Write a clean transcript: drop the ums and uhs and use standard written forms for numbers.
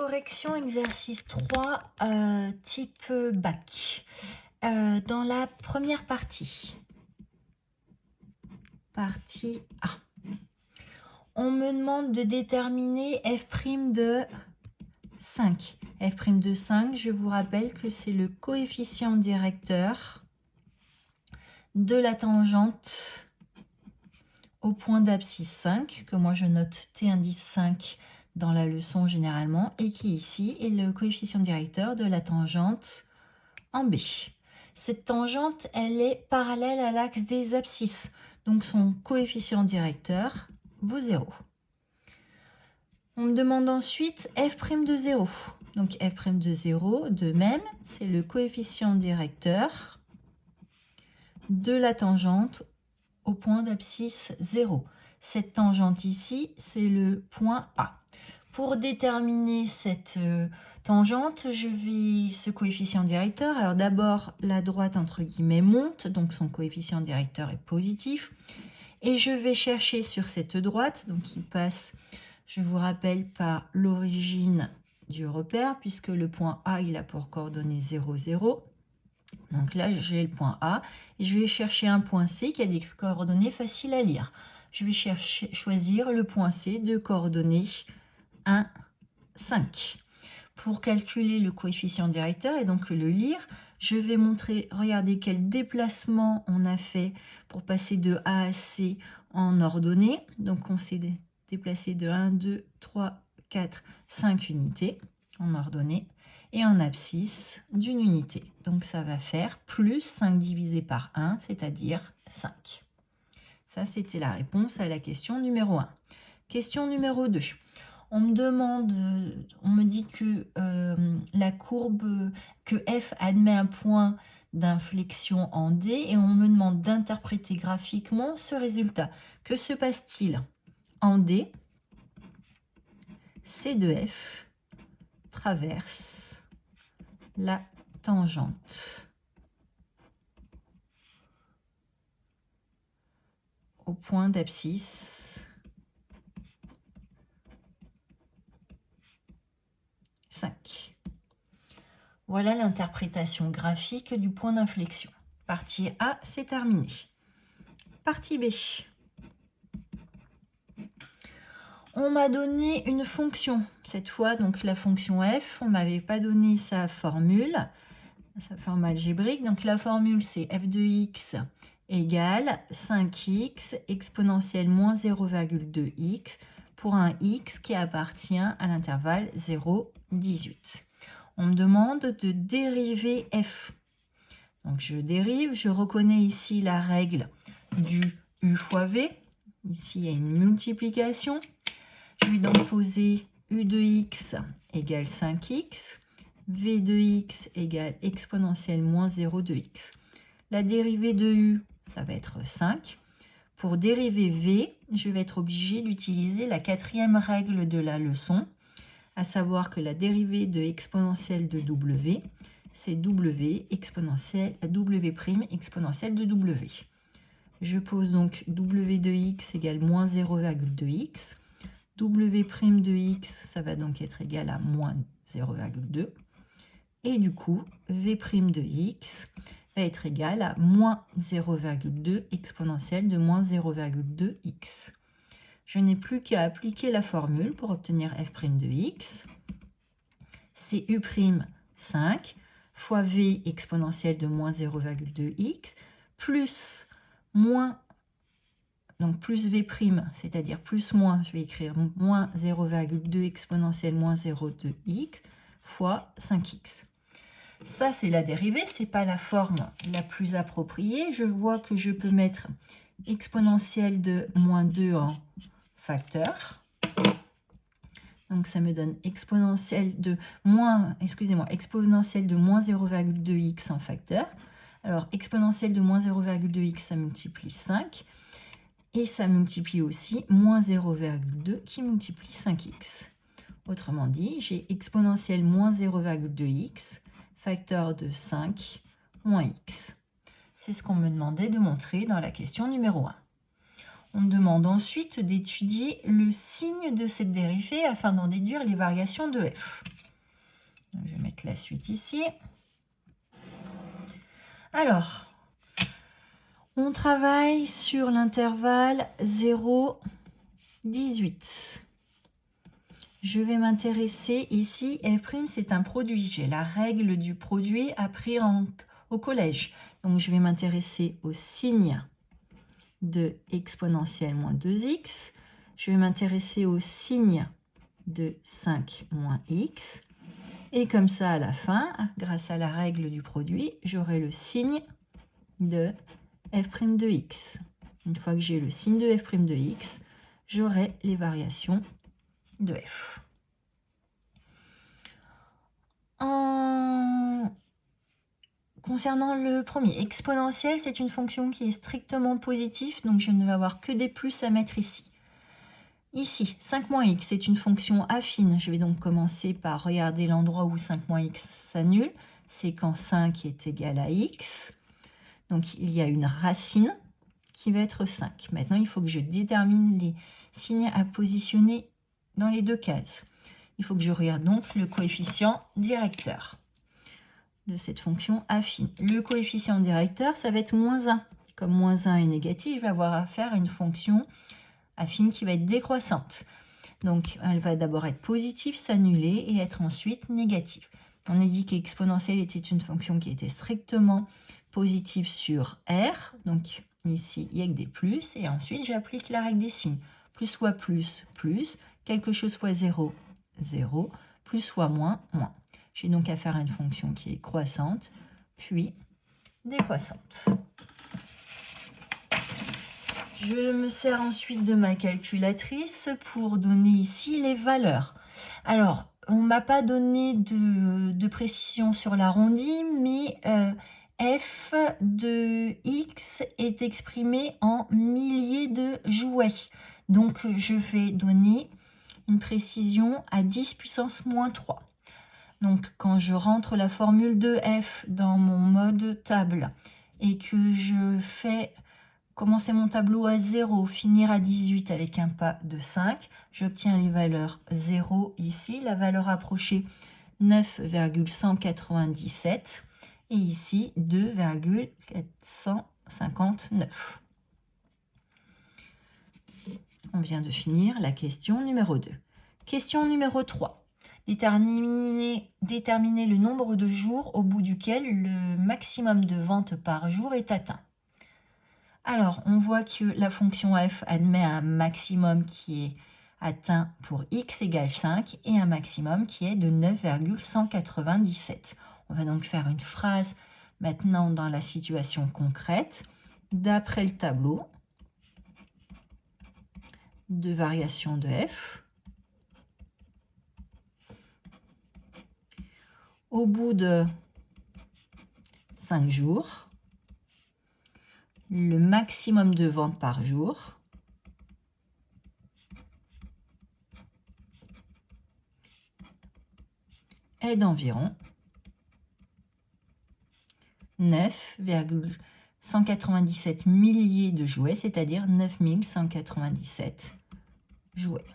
Correction exercice 3, type bac. Dans la première partie, partie A, on me demande de déterminer f' de 5. F' de 5, je vous rappelle que c'est le coefficient directeur de la tangente au point d'abscisse 5, que moi je note T indice 5 dans la leçon généralement, et qui ici est le coefficient directeur de la tangente en B. Cette tangente, elle est parallèle à l'axe des abscisses, donc son coefficient directeur vaut 0. On me demande ensuite f' de 0. Donc f' de 0, de même, c'est le coefficient directeur de la tangente au point d'abscisse 0. Cette tangente ici, c'est le point A. Pour déterminer cette tangente, ce coefficient directeur, alors d'abord la droite entre guillemets monte, donc son coefficient directeur est positif. Et je vais chercher sur cette droite, donc qui passe, je vous rappelle, par l'origine du repère, puisque le point A, il a pour coordonnées 0, 0. Donc là, j'ai le point A, et je vais chercher un point C qui a des coordonnées faciles à lire. Je vais choisir le point C de coordonnées 1, 5. Pour calculer le coefficient directeur et donc le lire, je vais montrer, regardez quel déplacement on a fait pour passer de A à C en ordonnée. Donc on s'est déplacé de 1, 2, 3, 4, 5 unités en ordonnée et en abscisse d'une unité. Donc ça va faire plus 5 divisé par 1, c'est-à-dire 5. Ça, c'était la réponse à la question numéro 1. Question numéro 2. On me dit que la courbe, que f admet un point d'inflexion en D et on me demande d'interpréter graphiquement ce résultat. Que se passe-t-il? En D, C de f traverse la tangente au point d'abscisse 5. Voilà l'interprétation graphique du point d'inflexion. Partie A, c'est terminé. Partie B. On m'a donné une fonction. Cette fois, donc la fonction f, on ne m'avait pas donné sa formule algébrique. Donc la formule, c'est f de x égale 5x exponentielle moins 0,2x pour un x qui appartient à l'intervalle 0, 18. On me demande de dériver f. Donc je dérive, je reconnais ici la règle du u fois v. Ici, il y a une multiplication. Je vais donc poser u de x égale 5x, v de x égale exponentielle moins 0 de x. La dérivée de u, ça va être 5. Pour dériver v, je vais être obligée d'utiliser la 4e règle de la leçon, à savoir que la dérivée de exponentielle de w, c'est w exponentielle w' exponentielle de w. Je pose donc w de x égale moins 0,2x. W' de x, ça va donc être égal à moins 0,2. Et du coup, v' de x va être égal à moins 0,2 exponentielle de moins 0,2x. Je n'ai plus qu'à appliquer la formule pour obtenir f' de x. C'est u' 5 fois v exponentielle de moins 0,2x plus moins, donc plus v', c'est-à-dire plus moins, je vais écrire moins 0,2 exponentielle moins 0,2x fois 5x. Ça, c'est la dérivée, ce n'est pas la forme la plus appropriée. Je vois que je peux mettre exponentielle de moins 2 en facteur. Donc ça me donne exponentielle de moins 0,2x en facteur. Alors exponentielle de moins 0,2x, ça multiplie 5. Et ça multiplie aussi moins 0,2 qui multiplie 5x. Autrement dit, j'ai exponentielle moins 0,2x, facteur de 5 moins x. C'est ce qu'on me demandait de montrer dans la question numéro 1. On demande ensuite d'étudier le signe de cette dérivée afin d'en déduire les variations de f. Donc, je vais mettre la suite ici. Alors, on travaille sur l'intervalle 0, 18. Je vais m'intéresser ici, f', c'est un produit. J'ai la règle du produit appris au collège. Donc, je vais m'intéresser au signe de exponentielle moins 2x. Je vais m'intéresser au signe de 5 moins x. Et comme ça, à la fin, grâce à la règle du produit, j'aurai le signe de f' de x. Une fois que j'ai le signe de f' de x, j'aurai les variations de f. Concernant le premier, exponentielle, c'est une fonction qui est strictement positive, donc je ne vais avoir que des plus à mettre ici. Ici, 5 moins x, c'est une fonction affine. Je vais donc commencer par regarder l'endroit où 5 moins x s'annule. C'est quand 5 est égal à x. Donc, il y a une racine qui va être 5. Maintenant, il faut que je détermine les signes à positionner dans les deux cases. Il faut que je regarde donc le coefficient directeur de cette fonction affine. Le coefficient directeur, ça va être moins 1. Comme moins 1 est négatif, je vais avoir affaire à une fonction affine qui va être décroissante. Donc, elle va d'abord être positive, s'annuler et être ensuite négative. On a dit qu'exponentielle était une fonction qui était strictement positive sur R. Donc, ici, il n'y a que des plus. Et ensuite, j'applique la règle des signes. Plus fois plus, plus. Quelque chose fois 0, 0. Plus fois moins, moins. J'ai donc affaire à une fonction qui est croissante, puis décroissante. Je me sers ensuite de ma calculatrice pour donner ici les valeurs. Alors, on ne m'a pas donné de précision sur l'arrondi, mais f de x est exprimé en milliers de jouets. Donc, je vais donner une précision à 10 puissance moins 3. Donc, quand je rentre la formule de f dans mon mode table et que je fais commencer mon tableau à 0, finir à 18 avec un pas de 5, j'obtiens les valeurs 0 ici, la valeur approchée 9,197 et ici 2,459. On vient de finir la question numéro 2. Question numéro 3. Déterminer le nombre de jours au bout duquel le maximum de ventes par jour est atteint. Alors, on voit que la fonction f admet un maximum qui est atteint pour x égale 5 et un maximum qui est de 9,197. On va donc faire une phrase maintenant dans la situation concrète. D'après le tableau de variation de f, au bout de 5 jours, le maximum de ventes par jour est d'environ 9,197 milliers de jouets, c'est-à-dire 9197 jouets.